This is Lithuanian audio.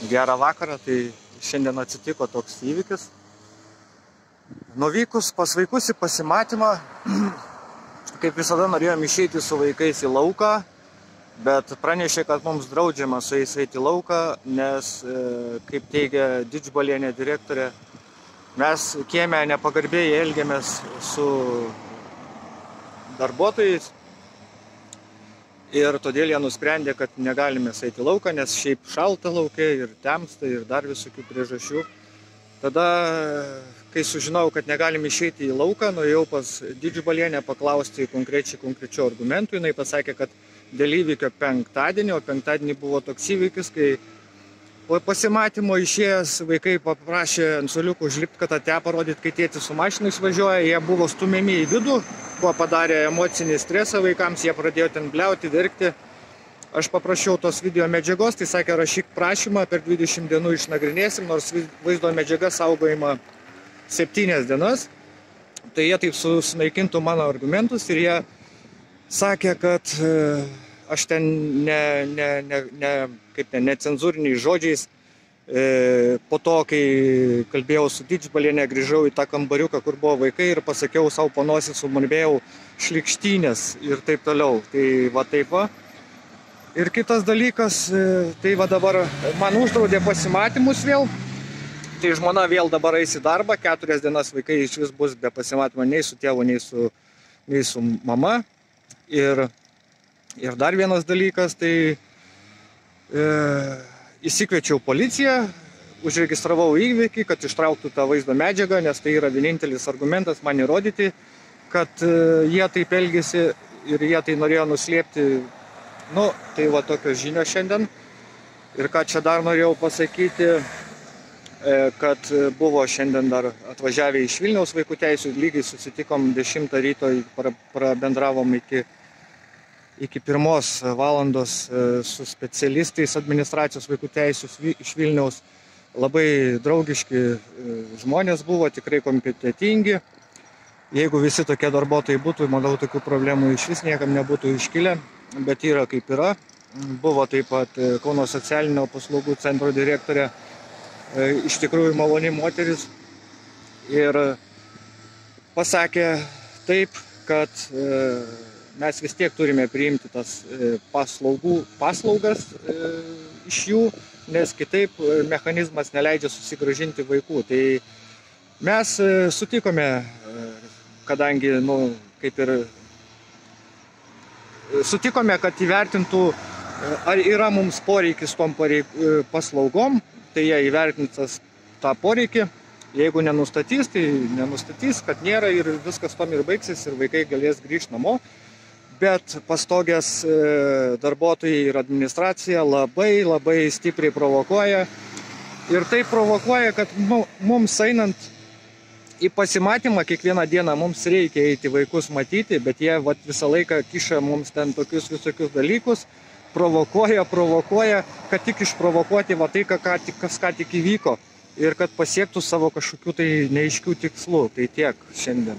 Gerą vakarą, tai šiandien atsitiko toks įvykis. Nuvykus pas vaikus į pasimatymą, kaip visada norėjom išeiti su vaikais į lauką, bet pranešė, kad mums draudžiama su jais eiti į lauką, nes, kaip teigia Didžbalienė direktorė, mes kieme nepagarbiai elgiamės su darbuotojais. Ir todėl jie nusprendė, kad negalime eiti į lauką, nes šiaip šalta lauke ir temsta ir dar visokių priežasčių. Tada, kai sužinojau, kad negalime išeiti į lauką, nuėjau pas Didžbalienę paklausti konkrečių argumentų. Jinai pasakė, kad dėl įvykio penktadienį, o penktadienį buvo toks įvykis, kai po pasimatymo išėjęs vaikai paprašė ant suoliukų užlipti, kad ate parodyti, kai tėtis su mašina išvažiuoja. Jie buvo stumiami į vidų, kuo padarė emocinį stresą vaikams, jie pradėjo ten bliauti, verkti. Aš paprašiau tos video medžiagos, tai sakė, rašyk prašymą, per 20 dienų išnagrinėsim, nors vaizdo medžiaga saugojama 7 dienas. Tai jie taip sunaikintų mano argumentus ir jie sakė, kad aš ten necenzūriniais žodžiais, po to, kai kalbėjau su Didžbaliene, grįžau į tą kambariuką, kur buvo vaikai ir pasakiau savo po nosį, sumurmėjau šlykštynės ir taip toliau. Tai va taip va. Ir kitas dalykas, tai va dabar man uždraudė pasimatymus vėl. Tai žmona vėl dabar eis į darbą, 4 dienas vaikai iš vis bus be pasimatymo nei su tėvu, nei su mama. Ir dar vienas dalykas, tai įsikviečiau policiją, užregistravau įvykį, kad ištrauktų tą vaizdo medžiagą, nes tai yra vienintelis argumentas man įrodyti, kad jie taip elgėsi ir jie tai norėjo nuslėpti. Nu, tai va tokios žinios šiandien. Ir ką čia dar norėjau pasakyti, kad buvo šiandien dar atvažiavę iš Vilniaus vaikų teisių, lygiai susitikom 10 ryto, prabendravom iki 1 valandos su specialistais administracijos vaikų teisių iš Vilniaus. Labai draugiški žmonės buvo, tikrai kompetentingi. Jeigu visi tokie darbuotojai būtų, manau, tokių problemų iš vis niekam nebūtų iškilę, bet yra kaip yra. Buvo taip pat Kauno socialinio paslaugų centro direktorė, iš tikrųjų maloni moteris, ir pasakė taip, kad mes vis tiek turime priimti tas paslaugas iš jų, nes kitaip mechanizmas neleidžia susigrąžinti vaikų. Tai mes sutikome, kadangi, kaip ir sutikome, kad įvertintų, ar yra mums poreikis tom paslaugom, tai jie įvertintas tą poreikį. Jeigu nenustatys, tai nenustatys, kad nėra ir viskas tom ir baigsis ir vaikai galės grįžti namo. Bet pastogės darbuotojai ir administracija labai stipriai provokuoja. Ir tai provokuoja, kad mums einant į pasimatymą kiekvieną dieną mums reikia eiti vaikus matyti, bet jie visą laiką kiša mums ten tokius visokius dalykus, provokuoja, kad tik išprovokuoti tai, kas ką tik įvyko ir kad pasiektų savo kažkokių tai neaiškių tikslų. Tai tiek šiandien.